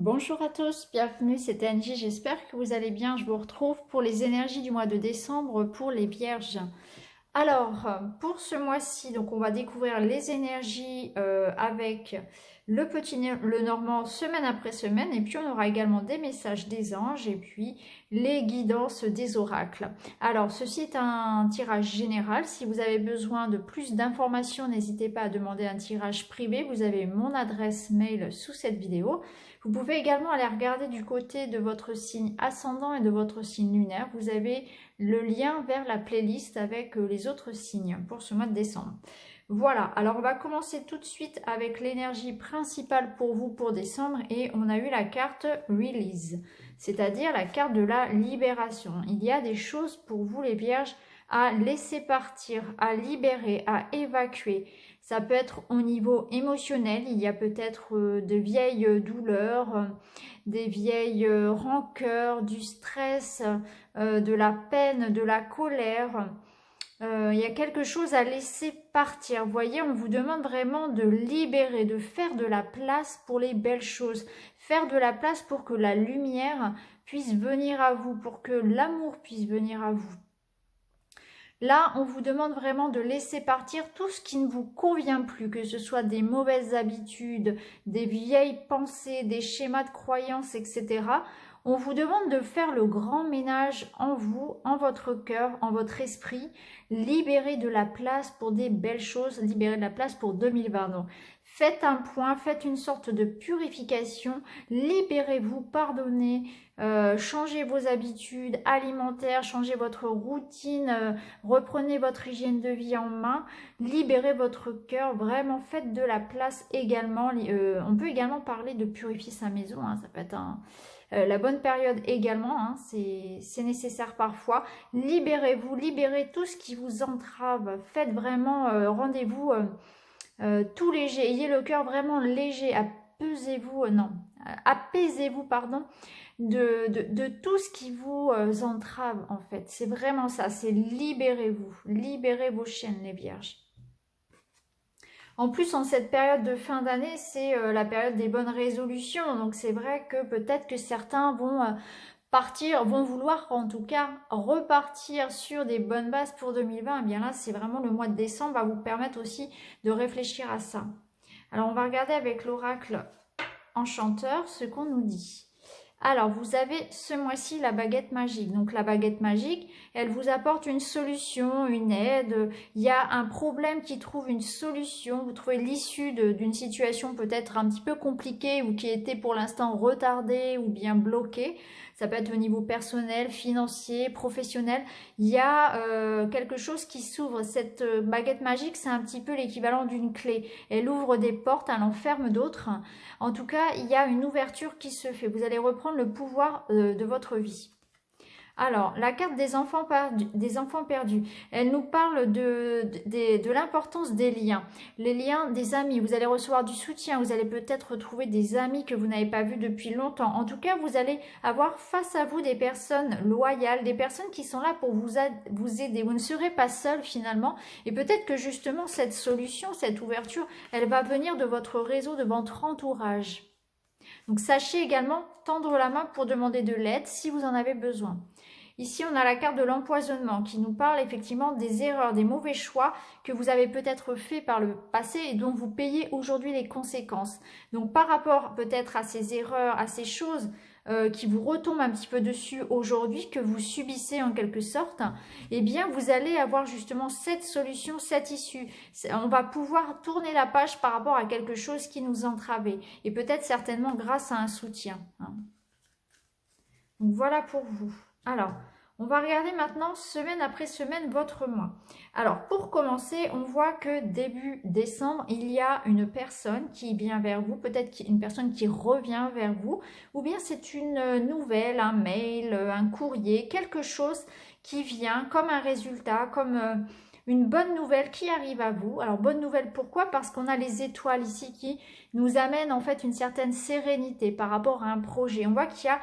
Bonjour à tous, bienvenue, c'est Angie, j'espère que vous allez bien. Je vous retrouve pour les énergies du mois de décembre pour les vierges. Alors, pour ce mois-ci, donc on va découvrir les énergies avec le normand semaine après semaine, et puis on aura également des messages des anges et puis les guidances des oracles. Alors, ceci est un tirage général. Si vous avez besoin de plus d'informations, n'hésitez pas à demander un tirage privé. Vous avez mon adresse mail sous cette vidéo. Vous pouvez également aller regarder du côté de votre signe ascendant et de votre signe lunaire. Vous avez le lien vers la playlist avec les autres signes pour ce mois de décembre. Voilà, alors on va commencer tout de suite avec l'énergie principale pour vous pour décembre et on a eu la carte Release, c'est-à-dire la carte de la libération. Il y a des choses pour vous les vierges à laisser partir, à libérer, à évacuer. Ça peut être au niveau émotionnel, il y a peut-être de vieilles douleurs, des vieilles rancœurs, du stress, de la peine, de la colère. Il y a quelque chose à laisser partir. Vous voyez, on vous demande vraiment de libérer, de faire de la place pour les belles choses. Faire de la place pour que la lumière puisse venir à vous, pour que l'amour puisse venir à vous. Là, on vous demande vraiment de laisser partir tout ce qui ne vous convient plus, que ce soit des mauvaises habitudes, des vieilles pensées, des schémas de croyances, etc. On vous demande de faire le grand ménage en vous, en votre cœur, en votre esprit, libérer de la place pour des belles choses, libérer de la place pour 2020. Donc, faites un point, faites une sorte de purification, libérez-vous, pardonnez, changez vos habitudes alimentaires, changez votre routine, reprenez votre hygiène de vie en main, libérez votre cœur, vraiment faites de la place également. On peut également parler de purifier sa maison, hein, ça peut être la bonne période également, hein, c'est nécessaire parfois. Libérez-vous, libérez tout ce qui vous entrave, faites vraiment, rendez-vous tout léger, ayez le cœur vraiment léger, apaisez-vous, pardon, de tout ce qui vous entrave en fait. C'est vraiment ça, c'est libérez-vous, libérez vos chaînes les vierges. En plus, en cette période de fin d'année, c'est la période des bonnes résolutions. Donc c'est vrai que peut-être que certains vont vont vouloir en tout cas repartir sur des bonnes bases pour 2020. Et bien là, c'est vraiment le mois de décembre va vous permettre aussi de réfléchir à ça. Alors on va regarder avec l'oracle enchanteur ce qu'on nous dit. Alors, vous avez ce mois-ci la baguette magique. Donc, la baguette magique, elle vous apporte une solution, une aide. Il y a un problème qui trouve une solution. Vous trouvez l'issue d'une situation peut-être un petit peu compliquée ou qui était pour l'instant retardée ou bien bloquée. Ça peut être au niveau personnel, financier, professionnel. Il y a quelque chose qui s'ouvre. Cette baguette magique, c'est un petit peu l'équivalent d'une clé. Elle ouvre des portes, elle en ferme d'autres. En tout cas, il y a une ouverture qui se fait. Vous allez reprendre le pouvoir de votre vie. Alors, la carte des enfants perdus, elle nous parle de l'importance des liens. Les liens des amis, vous allez recevoir du soutien, vous allez peut-être retrouver des amis que vous n'avez pas vus depuis longtemps. En tout cas, vous allez avoir face à vous des personnes loyales, des personnes qui sont là pour vous aider. Vous ne serez pas seul finalement. Et peut-être que justement, cette solution, cette ouverture, elle va venir de votre réseau, de votre entourage. Donc, sachez également tendre la main pour demander de l'aide si vous en avez besoin. Ici, on a la carte de l'empoisonnement qui nous parle effectivement des erreurs, des mauvais choix que vous avez peut-être fait par le passé et dont vous payez aujourd'hui les conséquences. Donc, par rapport peut-être à ces erreurs, à ces choses qui vous retombent un petit peu dessus aujourd'hui, que vous subissez en quelque sorte, eh bien, vous allez avoir justement cette solution, cette issue. On va pouvoir tourner la page par rapport à quelque chose qui nous entravait et peut-être certainement grâce à un soutien. Donc, voilà pour vous. Alors, on va regarder maintenant semaine après semaine votre mois. Alors, pour commencer, on voit que début décembre, il y a une personne qui vient vers vous, peut-être une personne qui revient vers vous, ou bien c'est une nouvelle, un mail, un courrier, quelque chose qui vient comme un résultat, comme une bonne nouvelle qui arrive à vous. Alors, bonne nouvelle, pourquoi? Parce qu'on a les étoiles ici qui nous amènent en fait une certaine sérénité par rapport à un projet. On voit qu'il y a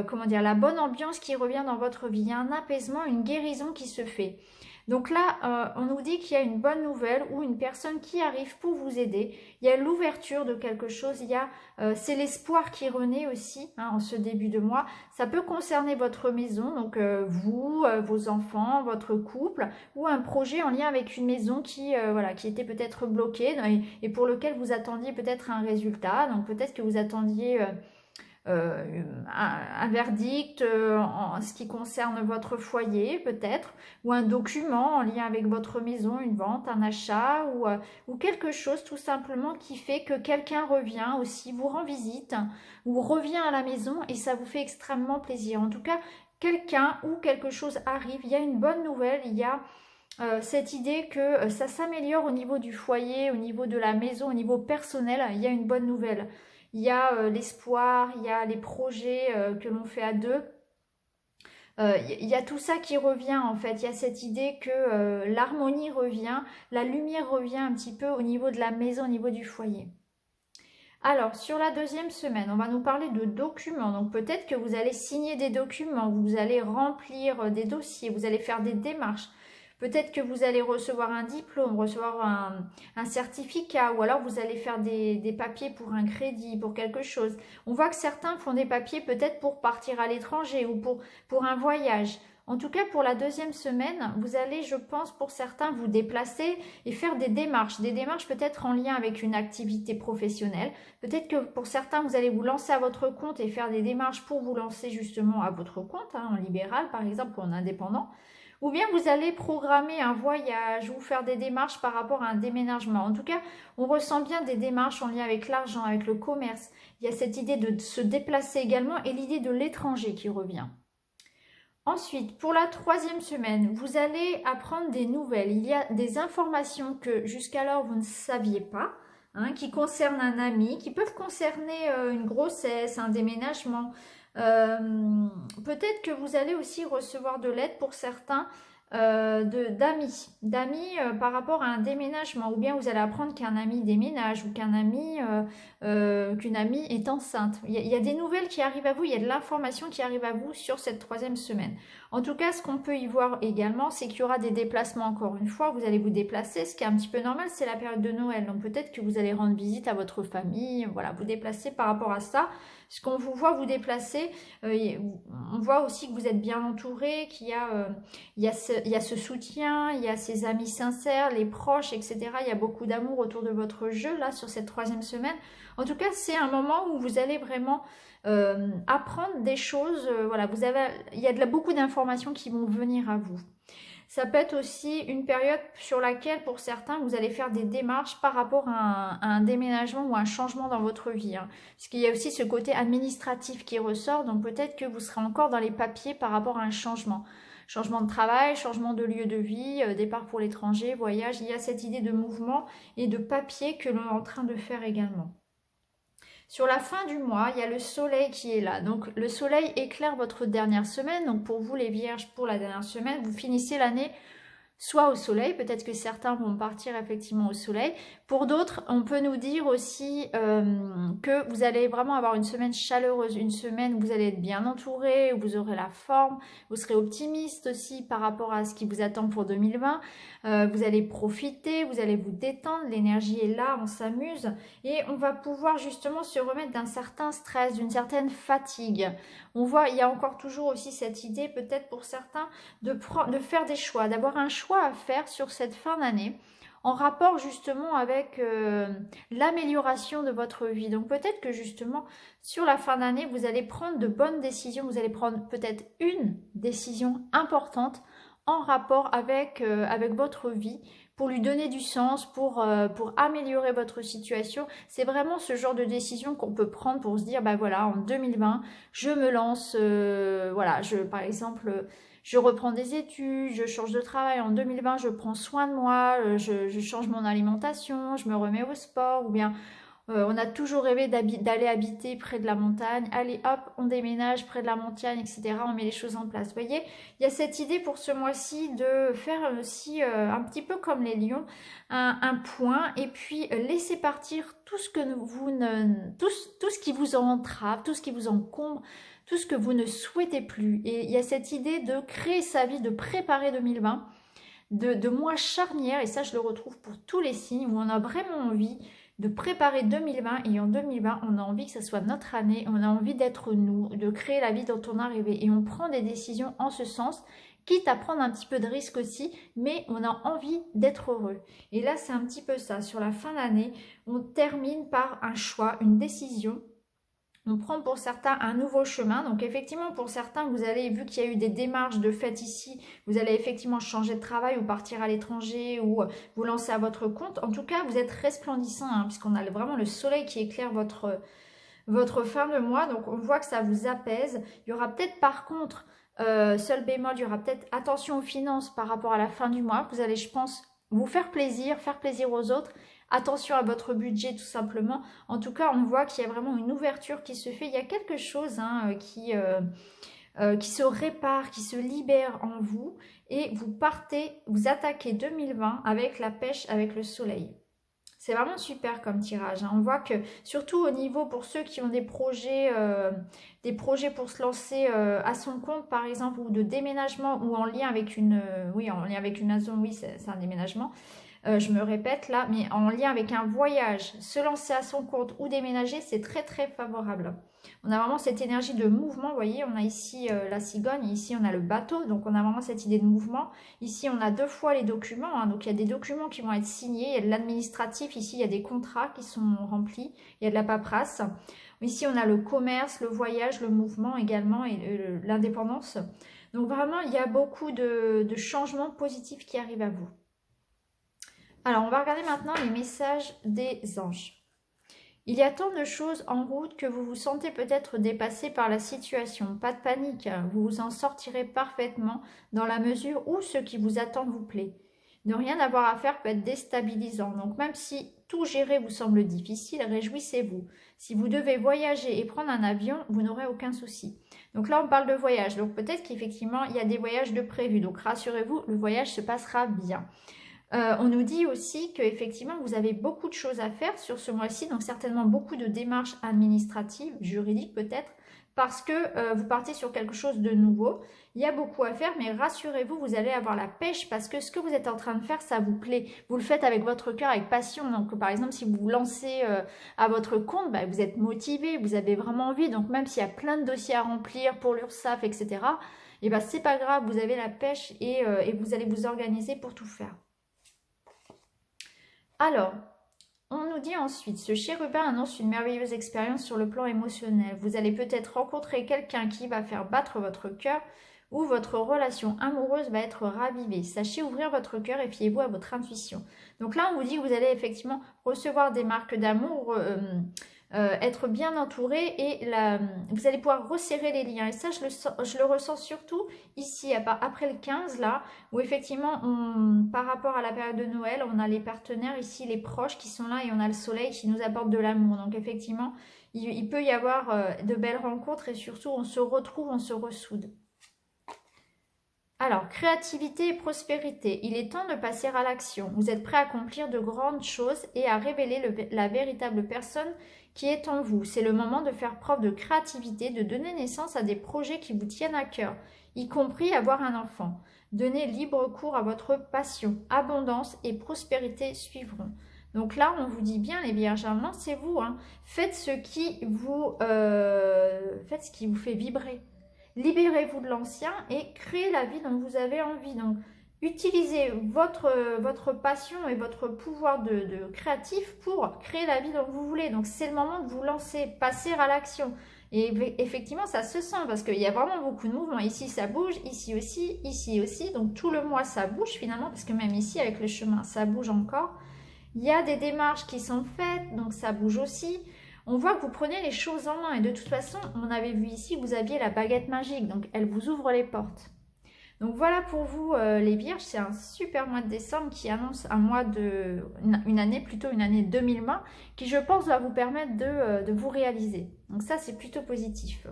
comment dire, la bonne ambiance qui revient dans votre vie. Il y a un apaisement, une guérison qui se fait. Donc là, on nous dit qu'il y a une bonne nouvelle ou une personne qui arrive pour vous aider. Il y a l'ouverture de quelque chose, c'est l'espoir qui renaît aussi en ce début de mois. Ça peut concerner votre maison, donc vous, vos enfants, votre couple, ou un projet en lien avec une maison qui était peut-être bloquée et pour lequel vous attendiez peut-être un résultat. Donc peut-être que vous attendiez un verdict en ce qui concerne votre foyer peut-être, ou un document en lien avec votre maison, une vente, un achat, ou quelque chose tout simplement qui fait que quelqu'un revient aussi, vous rend visite, ou revient à la maison et ça vous fait extrêmement plaisir. En tout cas, quelqu'un ou quelque chose arrive, il y a une bonne nouvelle, il y a cette idée que ça s'améliore au niveau du foyer, au niveau de la maison, au niveau personnel, il y a une bonne nouvelle. Il y a l'espoir, il y a les projets que l'on fait à deux. Il y a tout ça qui revient en fait. Il y a cette idée que l'harmonie revient, la lumière revient un petit peu au niveau de la maison, au niveau du foyer. Alors, sur la deuxième semaine, on va nous parler de documents. Donc, peut-être que vous allez signer des documents, vous allez remplir des dossiers, vous allez faire des démarches. Peut-être que vous allez recevoir un diplôme, recevoir un certificat, ou alors vous allez faire des papiers pour un crédit, pour quelque chose. On voit que certains font des papiers peut-être pour partir à l'étranger ou pour un voyage. En tout cas, pour la deuxième semaine, vous allez, je pense, pour certains, vous déplacer et faire des démarches peut-être en lien avec une activité professionnelle. Peut-être que pour certains, vous allez vous lancer à votre compte et faire des démarches pour vous lancer justement à votre compte, en libéral par exemple, ou en indépendant. Ou bien vous allez programmer un voyage ou faire des démarches par rapport à un déménagement. En tout cas, on ressent bien des démarches en lien avec l'argent, avec le commerce. Il y a cette idée de se déplacer également et l'idée de l'étranger qui revient. Ensuite, pour la troisième semaine, vous allez apprendre des nouvelles. Il y a des informations que jusqu'alors vous ne saviez pas, qui concernent un ami, qui peuvent concerner une grossesse, un déménagement. Peut-être que vous allez aussi recevoir de l'aide pour certains d'amis par rapport à un déménagement, ou bien vous allez apprendre qu'un ami déménage ou qu'une amie est enceinte. Il y a des nouvelles qui arrivent à vous, il y a de l'information qui arrive à vous sur cette troisième semaine. En tout cas, ce qu'on peut y voir également, c'est qu'il y aura des déplacements encore une fois, vous allez vous déplacer, ce qui est un petit peu normal, c'est la période de Noël, donc peut-être que vous allez rendre visite à votre famille, voilà, vous déplacer par rapport à ça. Ce qu'on vous voit vous déplacer, on voit aussi que vous êtes bien entouré, qu'il y a ce soutien, il y a ces amis sincères, les proches, etc. Il y a beaucoup d'amour autour de votre jeu, là, sur cette troisième semaine. En tout cas, c'est un moment où vous allez vraiment apprendre des choses. Voilà, il y a beaucoup d'informations qui vont venir à vous. Ça peut être aussi une période sur laquelle, pour certains, vous allez faire des démarches par rapport à un déménagement ou un changement dans votre vie. Parce qu'il y a aussi ce côté administratif qui ressort, donc peut-être que vous serez encore dans les papiers par rapport à un changement. Changement de travail, changement de lieu de vie, départ pour l'étranger, voyage. Il y a cette idée de mouvement et de papier que l'on est en train de faire également. Sur la fin du mois, il y a le soleil qui est là. Donc le soleil éclaire votre dernière semaine. Donc pour vous les vierges, pour la dernière semaine, vous finissez l'année soit au soleil, peut-être que certains vont partir effectivement au soleil. Pour d'autres, on peut nous dire aussi que vous allez vraiment avoir une semaine chaleureuse, une semaine où vous allez être bien entouré, où vous aurez la forme, vous serez optimiste aussi par rapport à ce qui vous attend pour 2020. Vous allez profiter, vous allez vous détendre, l'énergie est là, on s'amuse et on va pouvoir justement se remettre d'un certain stress, d'une certaine fatigue. On voit, il y a encore toujours aussi cette idée peut-être pour certains de faire des choix, d'avoir un choix à faire sur cette fin d'année en rapport justement avec l'amélioration de votre vie. Donc peut-être que justement sur la fin d'année, vous allez prendre de bonnes décisions, vous allez prendre peut-être une décision importante en rapport avec votre vie pour lui donner du sens, pour améliorer votre situation. C'est vraiment ce genre de décision qu'on peut prendre pour se dire, bah voilà, en 2020, je me lance, voilà, par exemple, je reprends des études, je change de travail. En 2020, je prends soin de moi, je change mon alimentation, je me remets au sport, ou bien on a toujours rêvé d'aller habiter près de la montagne. Allez hop, on déménage près de la montagne, etc. On met les choses en place. Vous voyez, il y a cette idée pour ce mois-ci de faire aussi un petit peu comme les lions, un point, et puis laisser partir tout ce que tout ce qui vous entrave, tout ce qui vous encombre, tout ce que vous ne souhaitez plus. Et il y a cette idée de créer sa vie, de préparer 2020, de mois charnière, et ça je le retrouve pour tous les signes, où on a vraiment envie de préparer 2020, et en 2020 on a envie que ce soit notre année, on a envie d'être nous, de créer la vie dont on est rêvé, et on prend des décisions en ce sens, quitte à prendre un petit peu de risque aussi, mais on a envie d'être heureux. Et là c'est un petit peu ça, sur la fin d'année, on termine par un choix, une décision. On prend pour certains un nouveau chemin. Donc effectivement, pour certains, vous allez, vu qu'il y a eu des démarches de fait ici, vous allez effectivement changer de travail ou partir à l'étranger ou vous lancer à votre compte. En tout cas, vous êtes resplendissant, hein, puisqu'on a vraiment le soleil qui éclaire votre fin de mois. Donc on voit que ça vous apaise. Il y aura peut-être par contre, seul bémol, il y aura peut-être attention aux finances par rapport à la fin du mois. Vous allez, je pense, vous faire plaisir aux autres. Attention à votre budget tout simplement. En tout cas, on voit qu'il y a vraiment une ouverture qui se fait. Il y a quelque chose qui se répare, qui se libère en vous. Et vous partez, vous attaquez 2020 avec la pêche, avec le soleil. C'est vraiment super comme tirage. Hein. On voit que, surtout au niveau pour ceux qui ont des projets pour se lancer à son compte, par exemple, ou de déménagement, ou en lien avec une, en lien avec une maison, oui, c'est un déménagement. Je me répète là, mais en lien avec un voyage, se lancer à son compte ou déménager, c'est très très favorable. On a vraiment cette énergie de mouvement, vous voyez, on a ici la cigogne, ici on a le bateau, donc on a vraiment cette idée de mouvement. Ici on a 2 fois les documents, hein, donc il y a des documents qui vont être signés, il y a de l'administratif, ici il y a des contrats qui sont remplis, il y a de la paperasse. Ici on a le commerce, le voyage, le mouvement également et l'indépendance. Donc vraiment il y a beaucoup de changements positifs qui arrivent à vous. Alors, on va regarder maintenant les messages des anges. Il y a tant de choses en route que vous vous sentez peut-être dépassé par la situation. Pas de panique, vous vous en sortirez parfaitement dans la mesure où ce qui vous attend vous plaît. Ne rien avoir à faire peut être déstabilisant. Donc, même si tout gérer vous semble difficile, réjouissez-vous. Si vous devez voyager et prendre un avion, vous n'aurez aucun souci. Donc là, on parle de voyage. Donc, peut-être qu'effectivement, il y a des voyages de prévus. Donc, rassurez-vous, le voyage se passera bien. On nous dit aussi qu'effectivement, vous avez beaucoup de choses à faire sur ce mois-ci, donc certainement beaucoup de démarches administratives, juridiques peut-être, parce que vous partez sur quelque chose de nouveau. Il y a beaucoup à faire, mais rassurez-vous, vous allez avoir la pêche parce que ce que vous êtes en train de faire, ça vous plaît. Vous le faites avec votre cœur, avec passion. Donc, par exemple, si vous vous lancez à votre compte, bah, vous êtes motivé, vous avez vraiment envie. Donc, même s'il y a plein de dossiers à remplir pour l'URSSAF, etc., et bah, c'est pas grave, vous avez la pêche et vous allez vous organiser pour tout faire. Alors, on nous dit ensuite, ce chérubin annonce une merveilleuse expérience sur le plan émotionnel. Vous allez peut-être rencontrer quelqu'un qui va faire battre votre cœur ou votre relation amoureuse va être ravivée. Sachez ouvrir votre cœur et fiez-vous à votre intuition. Donc là, on vous dit que vous allez effectivement recevoir des marques d'amour, être bien entouré et vous allez pouvoir resserrer les liens. Et ça, je le ressens surtout ici, après le 15, là, où effectivement, par rapport à la période de Noël, on a les partenaires ici, les proches qui sont là et on a le soleil qui nous apporte de l'amour. Donc effectivement, il peut y avoir de belles rencontres et surtout, on se retrouve, on se ressoude. Alors, créativité et prospérité. Il est temps de passer à l'action. Vous êtes prêt à accomplir de grandes choses et à révéler la véritable personne qui est en vous. C'est le moment de faire preuve de créativité, de donner naissance à des projets qui vous tiennent à cœur, y compris avoir un enfant. Donnez libre cours à votre passion. Abondance et prospérité suivront. Donc là, on vous dit bien, les vierges, lancez-vous. Hein. Faites ce qui vous fait vibrer. Libérez-vous de l'ancien et créez la vie dont vous avez envie. Donc, utilisez votre passion et votre pouvoir de créatif pour créer la vie dont vous voulez. Donc, c'est le moment de vous lancer, passer à l'action. Et effectivement, ça se sent parce qu'il y a vraiment beaucoup de mouvements. Ici, ça bouge, ici aussi. Donc, tout le mois, ça bouge finalement parce que même ici, avec le chemin, ça bouge encore. Il y a des démarches qui sont faites, donc ça bouge aussi. On voit que vous prenez les choses en main et de toute façon, on avait vu ici, vous aviez la baguette magique, donc elle vous ouvre les portes. Donc voilà pour vous les vierges, c'est un super mois de décembre qui annonce une année 2020 qui je pense va vous permettre de vous réaliser. Donc ça c'est plutôt positif.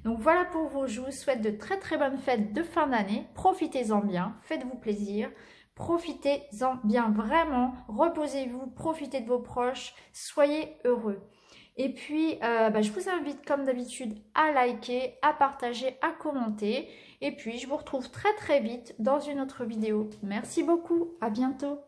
Donc voilà pour vous, je vous souhaite de très très bonnes fêtes de fin d'année, profitez-en bien, faites-vous plaisir. Profitez-en bien, vraiment. Reposez-vous, profitez de vos proches, soyez heureux. Et puis, je vous invite comme d'habitude à liker, à partager, à commenter. Et puis, je vous retrouve très très vite dans une autre vidéo. Merci beaucoup, à bientôt.